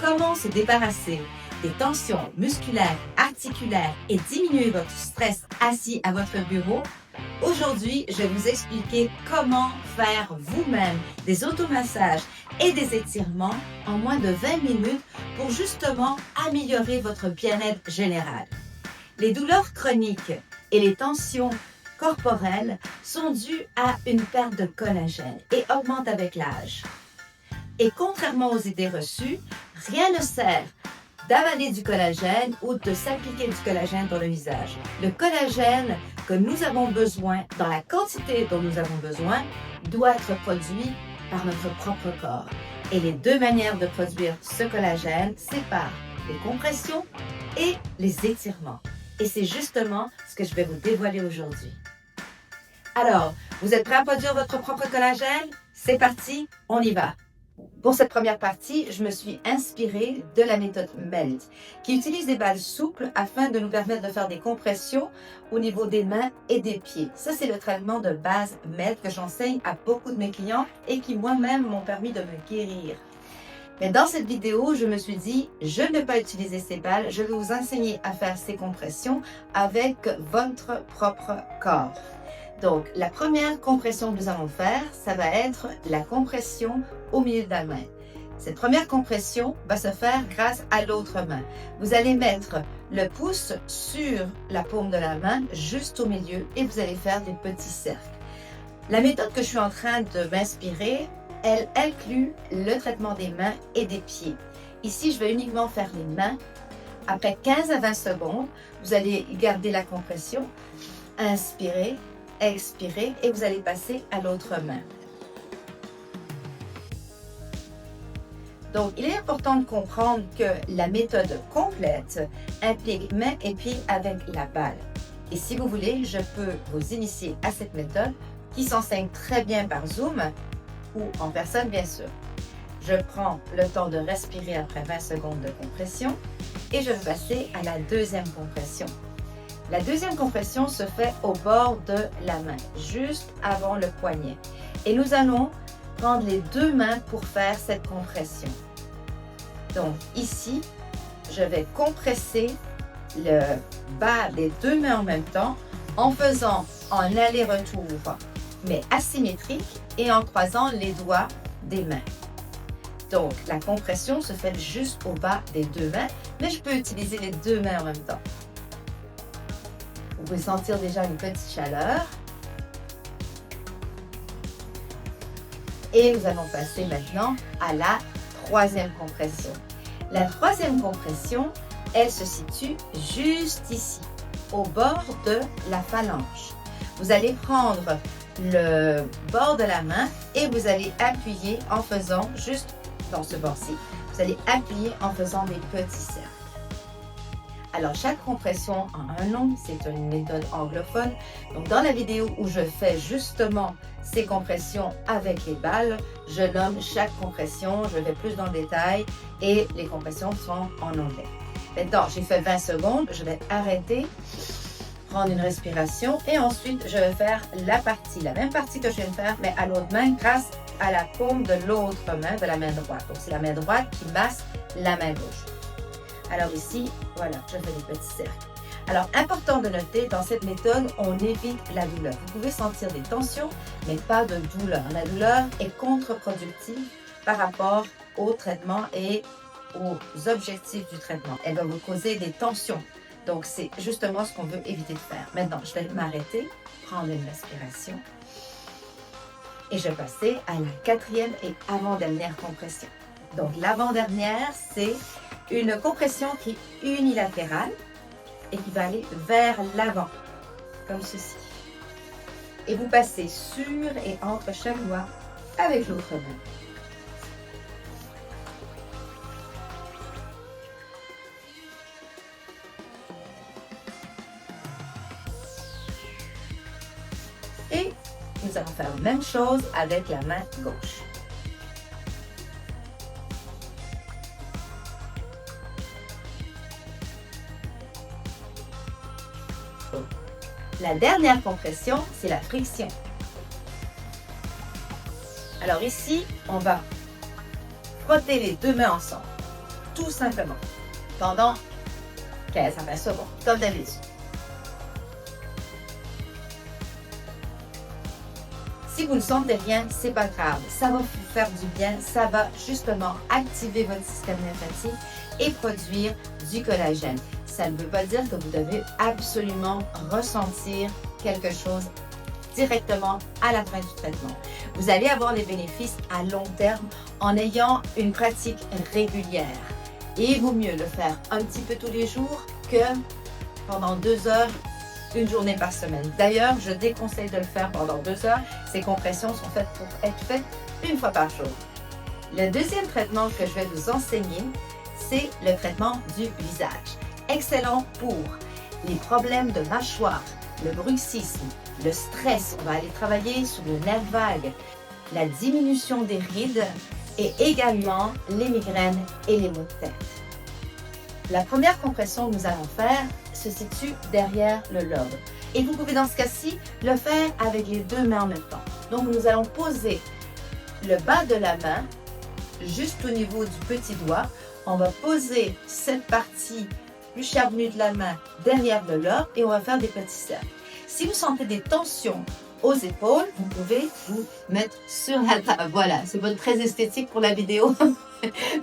Comment se débarrasser des tensions musculaires, articulaires et diminuer votre stress assis à votre bureau? Aujourd'hui, je vais vous expliquer comment faire vous-même des automassages et des étirements en moins de 20 minutes pour justement améliorer votre bien-être général. Les douleurs chroniques et les tensions corporelles sont dues à une perte de collagène et augmentent avec l'âge. Et contrairement aux idées reçues, rien ne sert d'avaler du collagène ou de s'appliquer du collagène dans le visage. Le collagène que nous avons besoin, dans la quantité dont nous avons besoin, doit être produit par notre propre corps. Et les deux manières de produire ce collagène, c'est par les compressions et les étirements. Et c'est justement ce que je vais vous dévoiler aujourd'hui. Alors, vous êtes prêts à produire votre propre collagène? C'est parti, on y va! Pour cette première partie, je me suis inspirée de la méthode MELT, qui utilise des balles souples afin de nous permettre de faire des compressions au niveau des mains et des pieds. Ça, c'est le traitement de base MELT que j'enseigne à beaucoup de mes clients et qui moi-même m'ont permis de me guérir. Mais dans cette vidéo, je me suis dit, je ne vais pas utiliser ces balles, je vais vous enseigner à faire ces compressions avec votre propre corps. Donc, la première compression que nous allons faire, ça va être la compression au milieu de la main. Cette première compression va se faire grâce à l'autre main. Vous allez mettre le pouce sur la paume de la main, juste au milieu, et vous allez faire des petits cercles. La méthode que je suis en train de m'inspirer, elle inclut le traitement des mains et des pieds. Ici, je vais uniquement faire les mains. Après 15 à 20 secondes, vous allez garder la compression, inspirer, expirer et vous allez passer à l'autre main. Donc, il est important de comprendre que la méthode complète implique main et pied avec la balle. Et si vous voulez, je peux vous initier à cette méthode qui s'enseigne très bien par Zoom ou en personne, bien sûr. Je prends le temps de respirer après 20 secondes de compression et je vais passer à la deuxième compression. La deuxième compression se fait au bord de la main, juste avant le poignet. Et nous allons prendre les deux mains pour faire cette compression. Donc ici, je vais compresser le bas des deux mains en même temps en faisant un aller-retour, mais asymétrique et en croisant les doigts des mains. Donc la compression se fait juste au bas des deux mains, mais je peux utiliser les deux mains en même temps. Vous pouvez sentir déjà une petite chaleur. Et nous allons passer maintenant à la troisième compression. La troisième compression, elle se situe juste ici, au bord de la phalange. Vous allez prendre le bord de la main et vous allez appuyer en faisant, juste dans ce bord-ci, vous allez appuyer en faisant des petits cercles. Alors, chaque compression a un nom, c'est une méthode anglophone. Donc, dans la vidéo où je fais justement ces compressions avec les balles, je nomme chaque compression, je vais plus dans le détail et les compressions sont en anglais. Maintenant, j'ai fait 20 secondes, je vais arrêter, prendre une respiration et ensuite, je vais faire la même partie que je viens de faire, mais à l'autre main grâce à la paume de l'autre main, de la main droite. Donc, c'est la main droite qui masse la main gauche. Alors ici, voilà, je fais des petits cercles. Alors, important de noter, dans cette méthode, on évite la douleur. Vous pouvez sentir des tensions, mais pas de douleur. La douleur est contre-productive par rapport au traitement et aux objectifs du traitement. Elle va vous causer des tensions. Donc, c'est justement ce qu'on veut éviter de faire. Maintenant, je vais m'arrêter, prendre une respiration et je vais passer à la quatrième et avant-dernière compression. Donc, l'avant-dernière, c'est une compression qui est unilatérale et qui va aller vers l'avant, comme ceci. Et vous passez sur et entre chaque doigt avec l'autre main. Et nous allons faire la même chose avec la main gauche. La dernière compression, c'est la friction. Alors ici, on va frotter les deux mains ensemble. tout simplement, pendant 15 à 20 secondes, comme d'habitude. Si vous ne sentez rien, c'est pas grave. Ça va vous faire du bien. Ça va justement activer votre système lymphatique et produire du collagène. Ça ne veut pas dire que vous devez absolument ressentir quelque chose directement à la fin du traitement. Vous allez avoir les bénéfices à long terme en ayant une pratique régulière. Et il vaut mieux le faire un petit peu tous les jours que pendant 2 heures, une journée par semaine. D'ailleurs, je déconseille de le faire pendant 2 heures. Ces compressions sont faites pour être faites une fois par jour. Le deuxième traitement que je vais vous enseigner, c'est le traitement du visage. Excellent pour les problèmes de mâchoire, le bruxisme, le stress. On va aller travailler sur le nerf vague, la diminution des rides et également les migraines et les maux de tête. La première compression que nous allons faire se situe derrière le lobe. Et vous pouvez dans ce cas-ci le faire avec les 2 mains en même temps. Donc nous allons poser le bas de la main juste au niveau du petit doigt. On va poser cette partie plus charnue de la main derrière le lobe et on va faire des petits cercles. Si vous sentez des tensions aux épaules, vous pouvez vous mettre sur la table. Voilà, c'est pas très esthétique pour la vidéo,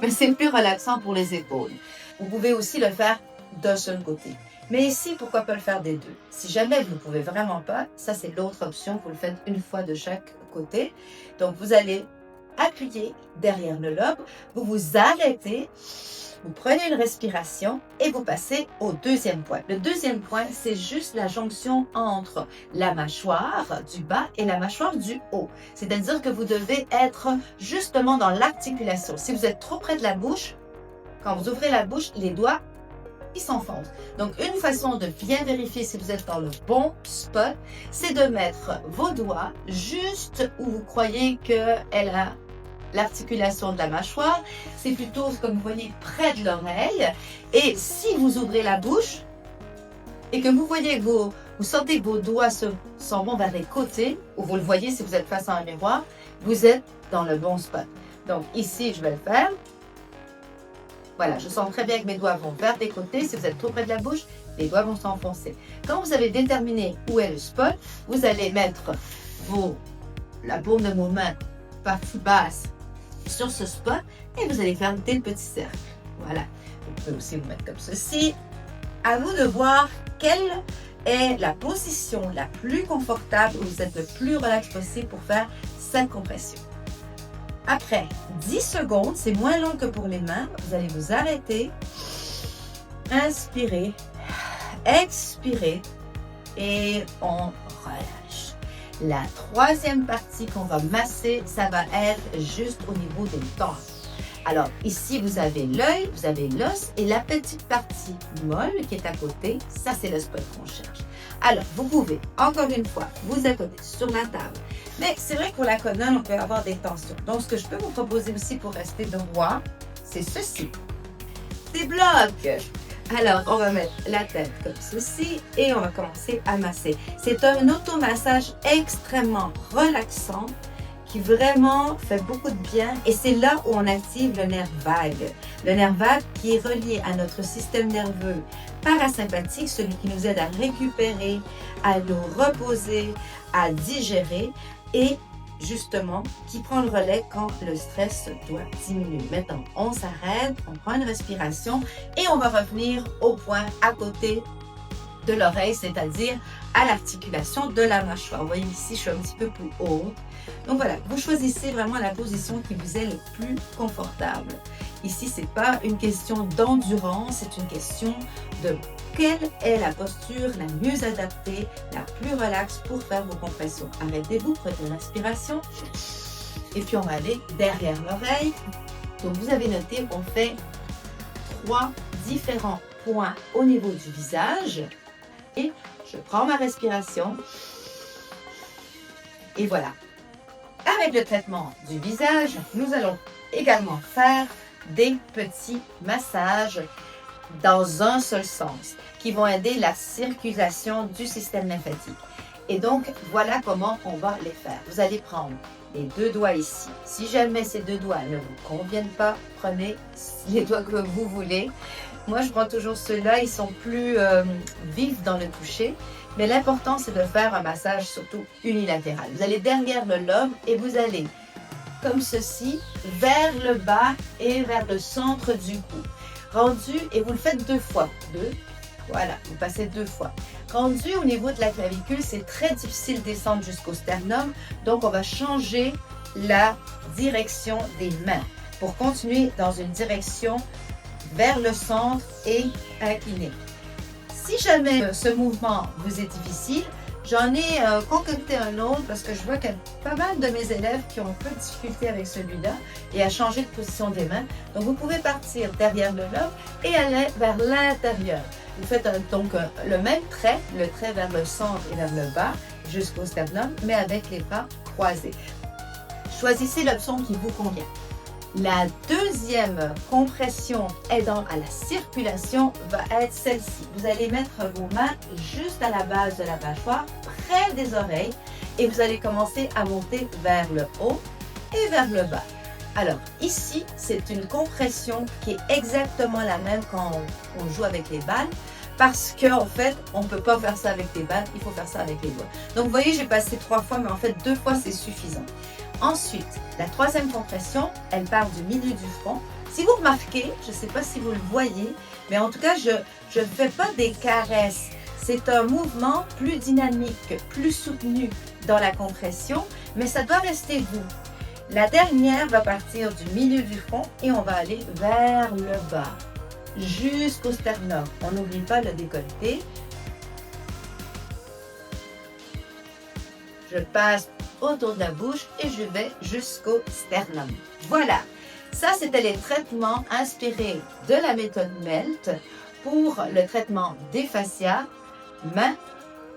mais c'est plus relaxant pour les épaules. Vous pouvez aussi le faire d'un seul côté. Mais ici, pourquoi pas le faire des deux? Si jamais vous ne pouvez vraiment pas, ça c'est l'autre option, vous le faites une fois de chaque côté. Donc vous allez appuyer derrière le lobe, vous vous arrêtez, vous prenez une respiration et vous passez au deuxième point. Le deuxième point, c'est juste la jonction entre la mâchoire du bas et la mâchoire du haut. C'est-à-dire que vous devez être justement dans l'articulation. Si vous êtes trop près de la bouche, quand vous ouvrez la bouche, les doigts, ils s'enfoncent. Donc, une façon de bien vérifier si vous êtes dans le bon spot, c'est de mettre vos doigts juste où vous croyez qu'elle a l'articulation de la mâchoire. C'est plutôt, comme vous voyez, près de l'oreille. Et si vous ouvrez la bouche et que vous voyez que vous sentez que vos doigts s'en vont vers les côtés, ou vous le voyez si vous êtes face à un miroir, vous êtes dans le bon spot. Donc, ici, je vais le faire. Voilà, je sens très bien que mes doigts vont vers les côtés. Si vous êtes trop près de la bouche, les doigts vont s'enfoncer. Quand vous avez déterminé où est le spot, vous allez mettre la paume de vos mains, partie basse, sur ce spot et vous allez faire des petits cercles. Voilà. Vous pouvez aussi vous mettre comme ceci. À vous de voir quelle est la position la plus confortable où vous êtes le plus relax possible pour faire cette compression. Après 10 secondes, c'est moins long que pour les mains, vous allez vous arrêter, inspirez, expirez et on relâche. La troisième partie qu'on va masser, ça va être juste au niveau des dents. Alors ici, vous avez l'œil, vous avez l'os et la petite partie molle qui est à côté, ça c'est le spot qu'on cherche. Alors, vous pouvez, encore une fois, vous accoter sur la table. Mais c'est vrai que pour la colonne, on peut avoir des tensions. Donc, ce que je peux vous proposer aussi pour rester droit, c'est ceci. Des blocs. Alors, on va mettre la tête comme ceci et on va commencer à masser. C'est un automassage extrêmement relaxant qui vraiment fait beaucoup de bien et c'est là où on active le nerf vague. Le nerf vague qui est relié à notre système nerveux parasympathique, celui qui nous aide à récupérer, à nous reposer, à digérer et justement qui prend le relais quand le stress doit diminuer. Maintenant, on s'arrête, on prend une respiration et on va revenir au point à côté de l'oreille, c'est-à-dire à l'articulation de la mâchoire. Vous voyez ici, je suis un petit peu plus haut. Donc voilà, vous choisissez vraiment la position qui vous est le plus confortable. Ici, ce n'est pas une question d'endurance, c'est une question de quelle est la posture la mieux adaptée, la plus relaxe pour faire vos compressions. Arrêtez-vous, prenez une respiration et puis on va aller derrière l'oreille. Donc vous avez noté, on fait 3 différents points au niveau du visage et je prends ma respiration et voilà. Avec le traitement du visage, nous allons également faire des petits massages dans un seul sens qui vont aider la circulation du système lymphatique. Et donc, voilà comment on va les faire. Vous allez prendre les 2 doigts ici. Si jamais ces 2 doigts ne vous conviennent pas, prenez les doigts que vous voulez. Moi, je prends toujours ceux-là, ils sont plus vifs dans le toucher. Mais l'important, c'est de faire un massage surtout unilatéral. Vous allez derrière le lobe et vous allez, comme ceci, vers le bas et vers le centre du cou. Rendu, et vous le faites 2 fois. 2, voilà, vous passez 2 fois. Rendu au niveau de la clavicule, c'est très difficile de descendre jusqu'au sternum. Donc, on va changer la direction des mains pour continuer dans une direction vers le centre et incliné. Si jamais ce mouvement vous est difficile, j'en ai concocté un autre parce que je vois qu'il y a pas mal de mes élèves qui ont un peu de difficulté avec celui-là et à changer de position des mains. Donc, vous pouvez partir derrière le lobe et aller vers l'intérieur. Vous faites donc le même trait, le trait vers le centre et vers le bas jusqu'au sternum, mais avec les bras croisés. Choisissez l'option qui vous convient. La deuxième compression aidant à la circulation va être celle-ci. Vous allez mettre vos mains juste à la base de la mâchoire, près des oreilles, et vous allez commencer à monter vers le haut et vers le bas. Alors ici, c'est une compression qui est exactement la même quand on joue avec les balles, parce qu'en fait, on ne peut pas faire ça avec les balles, il faut faire ça avec les doigts. Donc vous voyez, j'ai passé 3 fois, mais en fait 2 fois c'est suffisant. Ensuite, la troisième compression, elle part du milieu du front. Si vous remarquez, je ne sais pas si vous le voyez, mais en tout cas, je ne fais pas des caresses. C'est un mouvement plus dynamique, plus soutenu dans la compression, mais ça doit rester doux. La dernière va partir du milieu du front et on va aller vers le bas, jusqu'au sternum. On n'oublie pas le décolleté. Je passe autour de la bouche et je vais jusqu'au sternum. Voilà, ça c'était les traitements inspirés de la méthode MELT pour le traitement des fascias, mains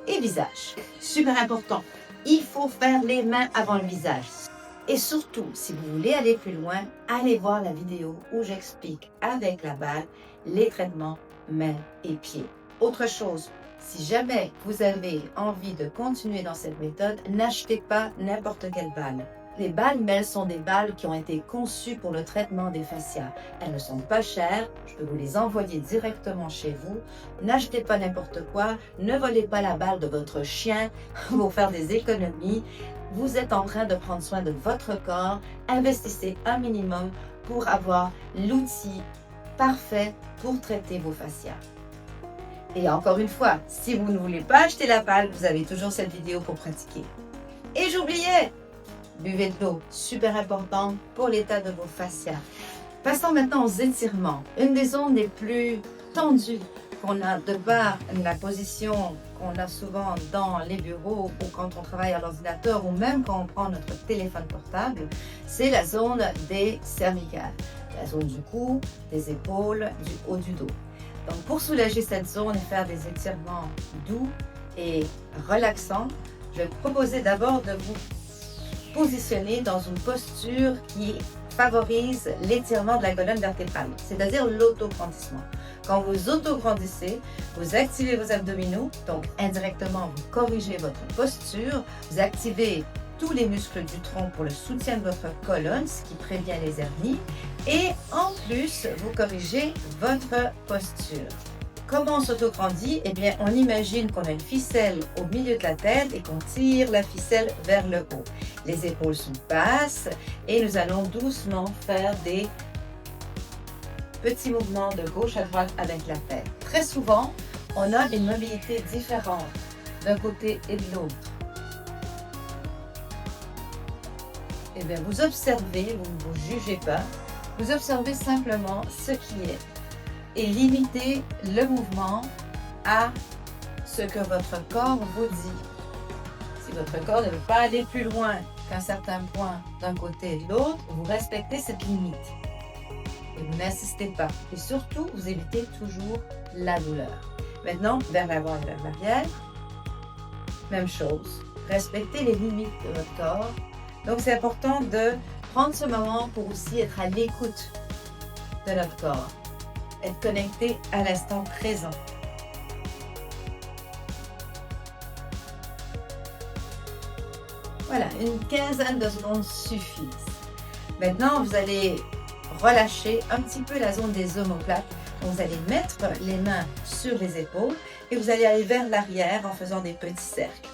et visage. Super important, il faut faire les mains avant le visage. Et surtout, si vous voulez aller plus loin, allez voir la vidéo où j'explique avec la balle les traitements mains et pieds. Autre chose, si jamais vous avez envie de continuer dans cette méthode, n'achetez pas n'importe quelle balle. Les balles MELT sont des balles qui ont été conçues pour le traitement des fascias. Elles ne sont pas chères, je peux vous les envoyer directement chez vous. N'achetez pas n'importe quoi, ne volez pas la balle de votre chien pour faire des économies. Vous êtes en train de prendre soin de votre corps, investissez un minimum pour avoir l'outil parfait pour traiter vos fascias. Et encore une fois, si vous ne voulez pas acheter la balle, vous avez toujours cette vidéo pour pratiquer. Et j'oubliais, buvez de l'eau, super important pour l'état de vos fascias. Passons maintenant aux étirements. Une des zones les plus tendues qu'on a de par la position qu'on a souvent dans les bureaux ou quand on travaille à l'ordinateur ou même quand on prend notre téléphone portable, c'est la zone des cervicales, la zone du cou, des épaules, du haut du dos. Donc pour soulager cette zone et faire des étirements doux et relaxants, je vais vous proposer d'abord de vous positionner dans une posture qui favorise l'étirement de la colonne vertébrale, c'est-à-dire l'autograndissement. Quand vous autograndissez, vous activez vos abdominaux, donc indirectement vous corrigez votre posture, vous activez tous les muscles du tronc pour le soutien de votre colonne, ce qui prévient les hernies, et en plus, vous corrigez votre posture. Comment on s'autograndit? Eh bien, on imagine qu'on a une ficelle au milieu de la tête et qu'on tire la ficelle vers le haut. Les épaules sont basses et nous allons doucement faire des petits mouvements de gauche à droite avec la tête. Très souvent, on a une mobilité différente d'un côté et de l'autre. Eh bien, vous observez, vous ne vous jugez pas, vous observez simplement ce qui est et limitez le mouvement à ce que votre corps vous dit. Si votre corps ne veut pas aller plus loin qu'un certain point d'un côté et de l'autre, vous respectez cette limite et vous n'insistez pas. Et surtout, vous évitez toujours la douleur. Maintenant, vers l'avant et vers l'arrière, même chose. Respectez les limites de votre corps. Donc, c'est important de prendre ce moment pour aussi être à l'écoute de notre corps, être connecté à l'instant présent. Voilà, une quinzaine de secondes suffisent. Maintenant, vous allez relâcher un petit peu la zone des omoplates. Donc, vous allez mettre les mains sur les épaules et vous allez aller vers l'arrière en faisant des petits cercles.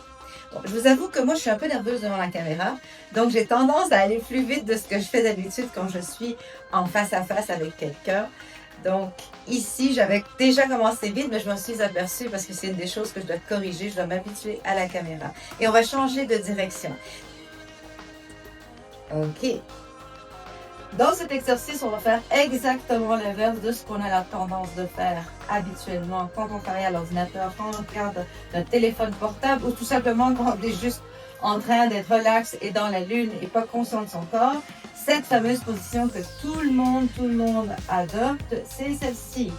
Bon, je vous avoue que moi, je suis un peu nerveuse devant la caméra, donc j'ai tendance à aller plus vite de ce que je fais d'habitude quand je suis en face à face avec quelqu'un. Donc ici, j'avais déjà commencé vite, mais je m'en suis aperçue parce que c'est une des choses que je dois corriger, je dois m'habituer à la caméra. Et on va changer de direction. OK. Dans cet exercice, on va faire exactement l'inverse de ce qu'on a la tendance de faire habituellement quand on travaille à l'ordinateur, quand on regarde notre téléphone portable ou tout simplement quand on est juste en train d'être relax et dans la lune et pas conscient de son corps. Cette fameuse position que tout le monde adopte, c'est celle-ci.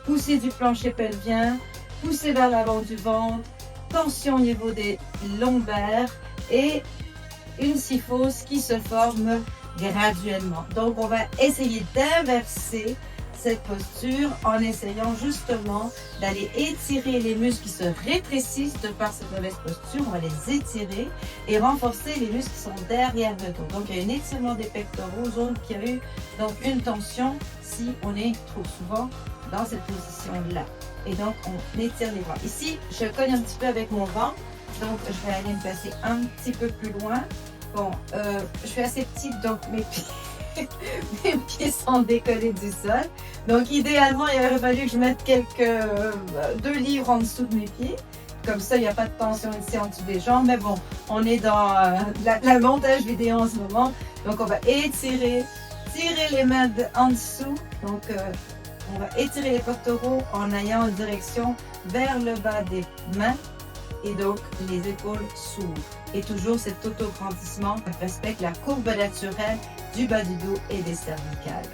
Pousser du plancher pelvien, pousser vers l'avant du ventre, tension au niveau des lombaires et une syphose qui se forme graduellement. Donc, on va essayer d'inverser cette posture en essayant justement d'aller étirer les muscles qui se rétrécissent de par cette mauvaise posture. On va les étirer et renforcer les muscles qui sont derrière le dos. Donc, il y a un étirement des pectoraux, zone qui a eu donc une tension si on est trop souvent dans cette position-là. Et donc, on étire les bras. Ici, je cogne un petit peu avec mon ventre. Donc, je vais aller me placer un petit peu plus loin. Bon, je suis assez petite, donc mes pieds sont décollés du sol. Donc, idéalement, il aurait fallu que je mette 2 livres en dessous de mes pieds. Comme ça, il n'y a pas de tension ici en dessous des jambes. Mais bon, on est dans la montage vidéo en ce moment. Donc, on va tirer les mains en dessous. Donc, on va étirer les pectoraux en ayant une direction vers le bas des mains. Et donc, les épaules s'ouvrent. Et toujours cet autograndissement respecte la courbe naturelle du bas du dos et des cervicales.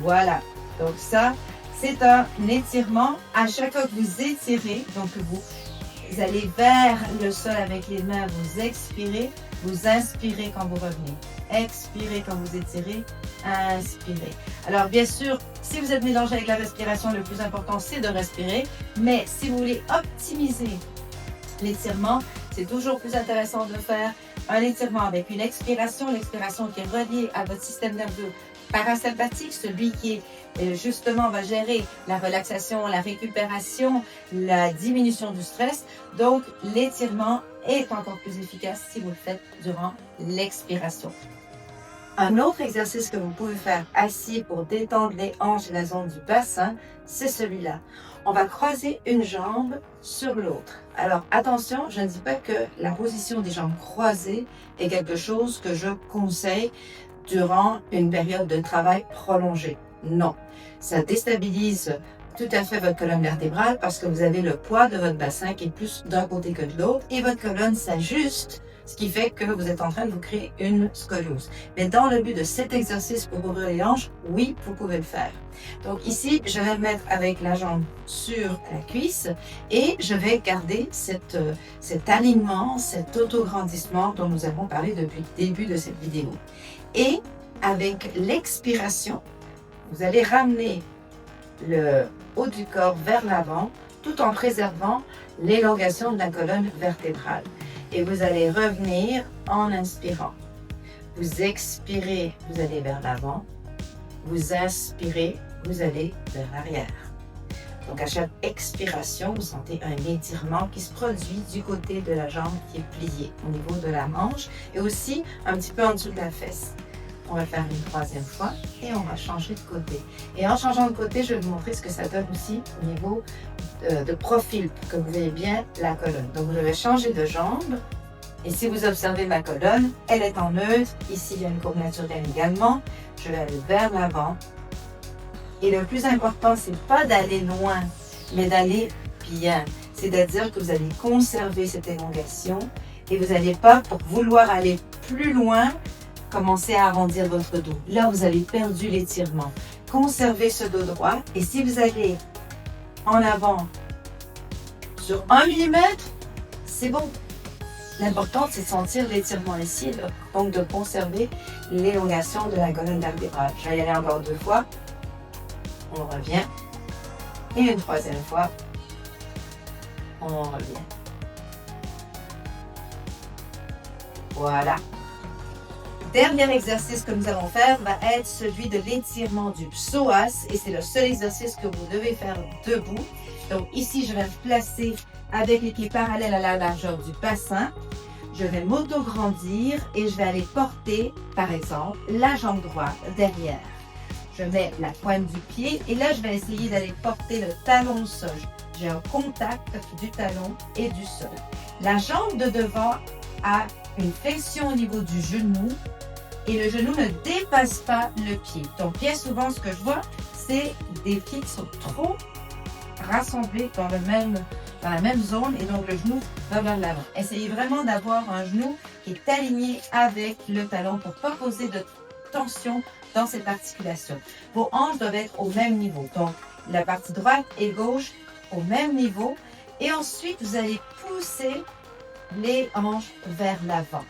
Voilà. Donc ça, c'est un étirement. À chaque fois que vous étirez, donc vous allez vers le sol avec les mains, vous expirez, vous inspirez quand vous revenez. Expirez quand vous étirez, inspirez. Alors bien sûr, si vous êtes mélangé avec la respiration, le plus important, c'est de respirer. Mais si vous voulez optimiser l'étirement, c'est toujours plus intéressant de faire un étirement avec une expiration, l'expiration qui est reliée à votre système nerveux parasympathique, celui qui est justement va gérer la relaxation, la récupération, la diminution du stress. Donc, l'étirement est encore plus efficace si vous le faites durant l'expiration. Un autre exercice que vous pouvez faire assis pour détendre les hanches et la zone du bassin, c'est celui-là. On va croiser une jambe sur l'autre. Alors attention, je ne dis pas que la position des jambes croisées est quelque chose que je conseille durant une période de travail prolongée. Non, ça déstabilise tout à fait votre colonne vertébrale parce que vous avez le poids de votre bassin qui est plus d'un côté que de l'autre et votre colonne s'ajuste, ce qui fait que vous êtes en train de vous créer une scoliose. Mais dans le but de cet exercice pour ouvrir les hanches, oui, vous pouvez le faire. Donc ici, je vais me mettre avec la jambe sur la cuisse et je vais garder cet alignement, cet autograndissement dont nous avons parlé depuis le début de cette vidéo. Et avec l'expiration, vous allez ramener le haut du corps vers l'avant tout en préservant l'élongation de la colonne vertébrale. Et vous allez revenir en inspirant. Vous expirez, vous allez vers l'avant. Vous inspirez, vous allez vers l'arrière. Donc à chaque expiration, vous sentez un étirement qui se produit du côté de la jambe qui est pliée au niveau de la hanche et aussi un petit peu en dessous de la fesse. On va le faire une troisième fois et on va changer de côté. Et en changeant de côté, je vais vous montrer ce que ça donne aussi au niveau de profil pour que vous voyez bien la colonne. Donc je vais changer de jambe. Et si vous observez ma colonne, elle est en neutre. Ici, il y a une courbe naturelle également. Je vais aller vers l'avant. Et le plus important, c'est pas d'aller loin, mais d'aller bien. C'est-à-dire que vous allez conserver cette élongation et vous n'allez pas, pour vouloir aller plus loin, commencer à arrondir votre dos. Là, vous avez perdu l'étirement. Conservez ce dos droit. Et si vous allez en avant sur 1 mm, c'est bon. L'important, c'est de sentir l'étirement ici, donc de conserver l'élongation de la colonne vertébrale. Je vais y aller encore 2 fois. On revient. Et une troisième fois. On revient. Voilà. Dernier exercice que nous allons faire va être celui de l'étirement du psoas et c'est le seul exercice que vous devez faire debout. Donc ici, je vais me placer avec les pieds parallèles à la largeur du bassin. Je vais m'auto-grandir et je vais aller porter, par exemple, la jambe droite derrière. Je mets la pointe du pied et là, je vais essayer d'aller porter le talon au sol. J'ai un contact du talon et du sol. La jambe de devant a une flexion au niveau du genou et le genou ne dépasse pas le pied. Donc, bien souvent, ce que je vois, c'est des pieds qui sont trop rassemblés dans la même zone et donc le genou va vers l'avant. Essayez vraiment d'avoir un genou qui est aligné avec le talon pour ne pas poser de tension dans cette articulation. Vos hanches doivent être au même niveau. Donc, la partie droite et gauche au même niveau. Et ensuite, vous allez pousser les hanches vers l'avant.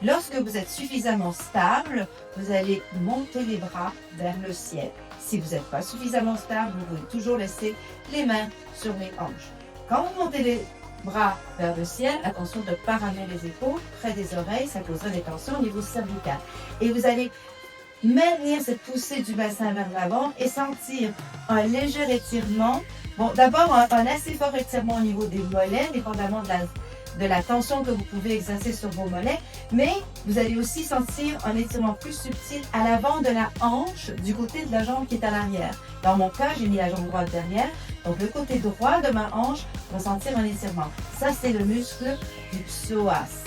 Lorsque vous êtes suffisamment stable, vous allez monter les bras vers le ciel. Si vous n'êtes pas suffisamment stable, vous pouvez toujours laisser les mains sur les hanches. Quand vous montez les bras vers le ciel, attention de ne pas ramener les épaules près des oreilles, ça causerait des tensions au niveau cervical. Et vous allez maintenir cette poussée du bassin vers l'avant et sentir un léger étirement. Bon, d'abord, un assez fort étirement au niveau des mollets, dépendamment de la tension que vous pouvez exercer sur vos mollets, mais vous allez aussi sentir un étirement plus subtil à l'avant de la hanche, du côté de la jambe qui est à l'arrière. Dans mon cas, j'ai mis la jambe droite derrière, donc le côté droit de ma hanche va sentir un étirement. Ça, c'est le muscle du psoas.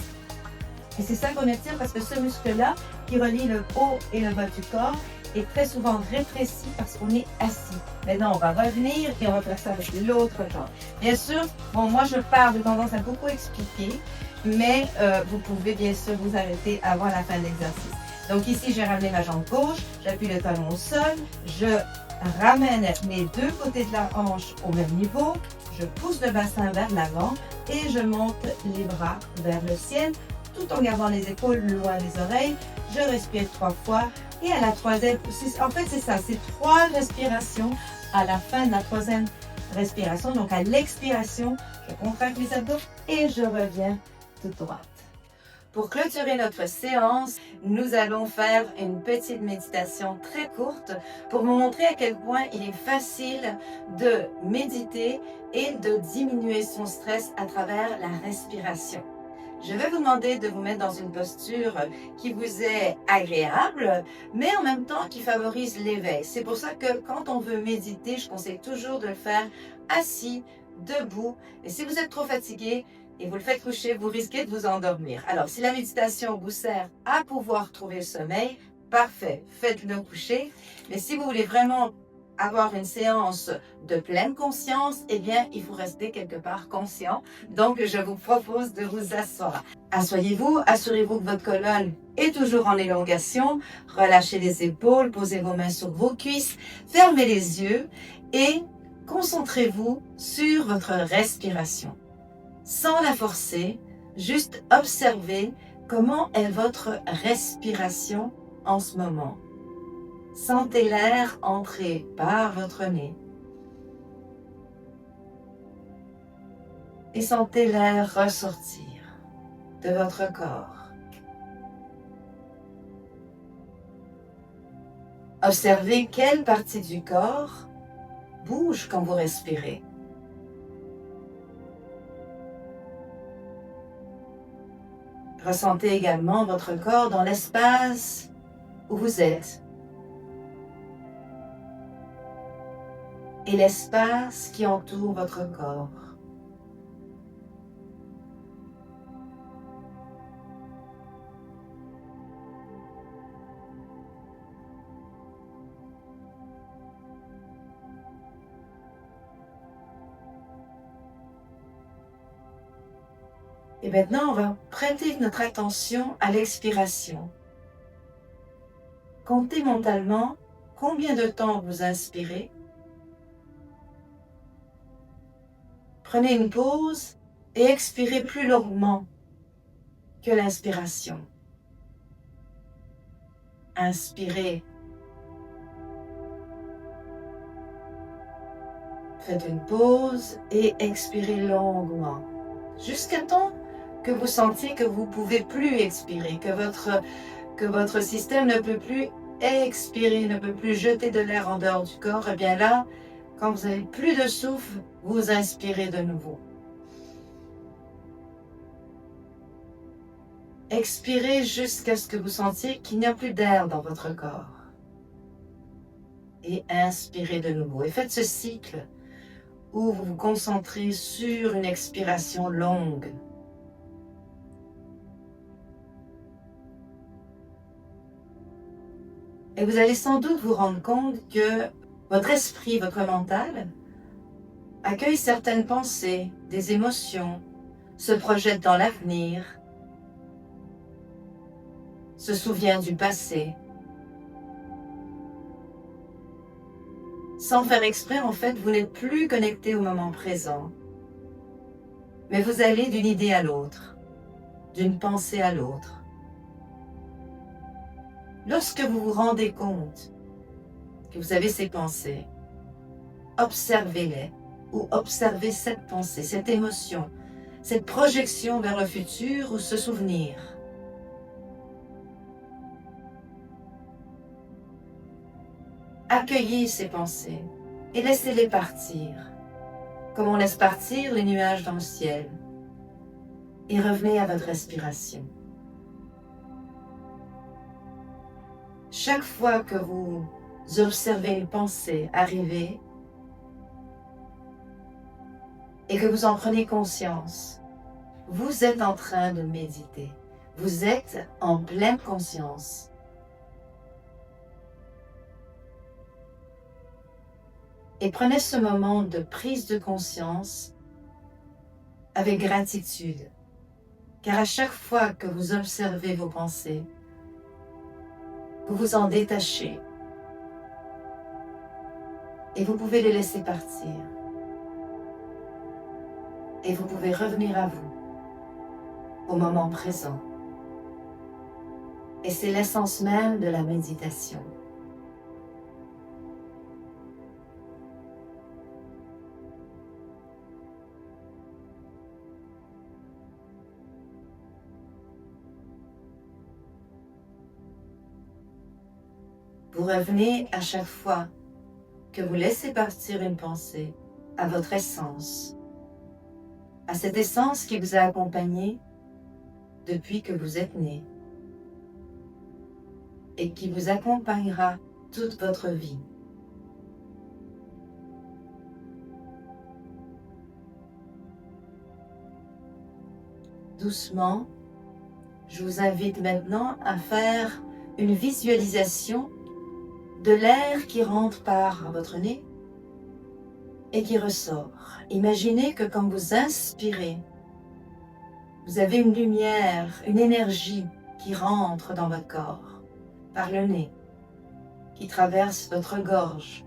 Et c'est ça qu'on étire parce que ce muscle-là, qui relie le haut et le bas du corps, est très souvent rétréci parce qu'on est assis. Maintenant, on va revenir et on va faire ça avec l'autre jambe. Bien sûr, bon, moi je pars de tendance à beaucoup expliquer, mais vous pouvez bien sûr vous arrêter avant la fin de l'exercice. Donc ici, j'ai ramené ma jambe gauche, j'appuie le talon au sol, je ramène les deux côtés de la hanche au même niveau, je pousse le bassin vers l'avant et je monte les bras vers le ciel, tout en gardant les épaules loin des oreilles. Je respire 3 fois et à la troisième, en fait c'est ça, c'est 3 respirations à la fin de la troisième respiration. Donc à l'expiration, je contracte les abdos et je reviens toute droite. Pour clôturer notre séance, nous allons faire une petite méditation très courte pour vous montrer à quel point il est facile de méditer et de diminuer son stress à travers la respiration. Je vais vous demander de vous mettre dans une posture qui vous est agréable, mais en même temps qui favorise l'éveil. C'est pour ça que quand on veut méditer, je conseille toujours de le faire assis, debout. Et si vous êtes trop fatigué et vous le faites coucher, vous risquez de vous endormir. Alors, si la méditation vous sert à pouvoir trouver le sommeil, parfait, faites-le coucher. Mais si vous voulez vraiment avoir une séance de pleine conscience, eh bien, il faut rester quelque part conscient. Donc, je vous propose de vous asseoir. Asseyez-vous, assurez-vous que votre colonne est toujours en élongation. Relâchez les épaules, posez vos mains sur vos cuisses, fermez les yeux et concentrez-vous sur votre respiration. Sans la forcer, juste observez comment est votre respiration en ce moment. Sentez l'air entrer par votre nez et sentez l'air ressortir de votre corps. Observez quelle partie du corps bouge quand vous respirez. Ressentez également votre corps dans l'espace où vous êtes. Et l'espace qui entoure votre corps. Et maintenant, on va prêter notre attention à l'expiration. Comptez mentalement combien de temps vous inspirez. Prenez une pause et expirez plus longuement que l'inspiration. Inspirez. Faites une pause et expirez longuement, jusqu'à temps que vous sentiez que vous ne pouvez plus expirer, que votre système ne peut plus expirer, ne peut plus jeter de l'air en dehors du corps, et bien là, quand vous n'avez plus de souffle, vous inspirez de nouveau. Expirez jusqu'à ce que vous sentiez qu'il n'y a plus d'air dans votre corps. Et inspirez de nouveau. Et faites ce cycle où vous vous concentrez sur une expiration longue. Et vous allez sans doute vous rendre compte que votre esprit, votre mental, accueille certaines pensées, des émotions, se projette dans l'avenir, se souvient du passé. Sans faire exprès, en fait, vous n'êtes plus connecté au moment présent. Mais vous allez d'une idée à l'autre, d'une pensée à l'autre. Lorsque vous vous rendez compte que vous avez ces pensées, observez-les ou observez cette pensée, cette émotion, cette projection vers le futur ou ce souvenir. Accueillez ces pensées et laissez-les partir, comme on laisse partir les nuages dans le ciel, et revenez à votre respiration. Chaque fois que vous observez une pensée arriver et que vous en prenez conscience, vous êtes en train de méditer. Vous êtes en pleine conscience. Et prenez ce moment de prise de conscience avec gratitude, car à chaque fois que vous observez vos pensées, vous vous en détachez et vous pouvez les laisser partir. Et vous pouvez revenir à vous, au moment présent. Et c'est l'essence même de la méditation. Vous revenez à chaque fois que vous laissez partir une pensée à votre essence, à cette essence qui vous a accompagné depuis que vous êtes né et qui vous accompagnera toute votre vie. Doucement, je vous invite maintenant à faire une visualisation de l'air qui rentre par votre nez et qui ressort. Imaginez que quand vous inspirez, vous avez une lumière, une énergie qui rentre dans votre corps par le nez, qui traverse votre gorge,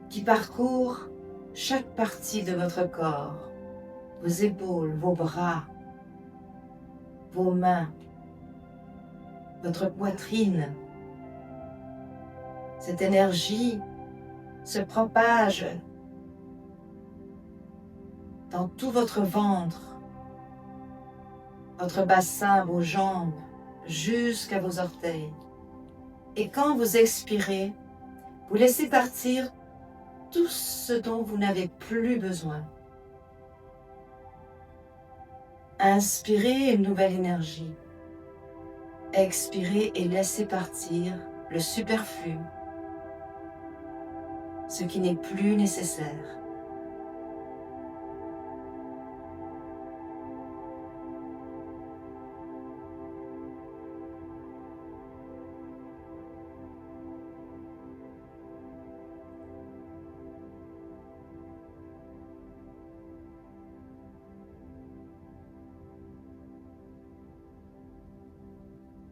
qui parcourt chaque partie de votre corps, vos épaules, vos bras, vos mains, votre poitrine. Cette énergie se propage dans tout votre ventre, votre bassin, vos jambes, jusqu'à vos orteils. Et quand vous expirez, vous laissez partir tout ce dont vous n'avez plus besoin. Inspirez une nouvelle énergie. Expirez et laissez partir le superflu, ce qui n'est plus nécessaire.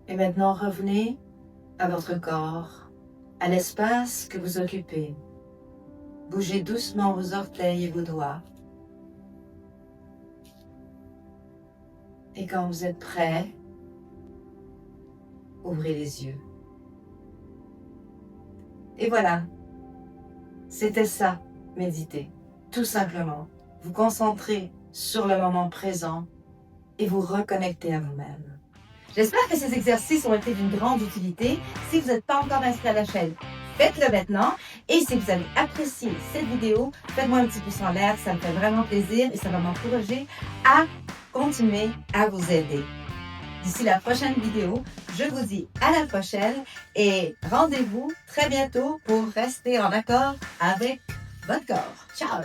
Et maintenant, revenez à votre corps, à l'espace que vous occupez. Bougez doucement vos orteils et vos doigts. Et quand vous êtes prêt, ouvrez les yeux. Et voilà, c'était ça, méditer. Tout simplement, vous concentrer sur le moment présent et vous reconnecter à vous-même. J'espère que ces exercices ont été d'une grande utilité. Si vous n'êtes pas encore inscrit à la chaîne, faites-le maintenant. Et si vous avez apprécié cette vidéo, faites-moi un petit pouce en l'air, ça me fait vraiment plaisir et ça va m'encourager à continuer à vous aider. D'ici la prochaine vidéo, je vous dis à la prochaine et rendez-vous très bientôt pour rester en accord avec votre corps. Ciao!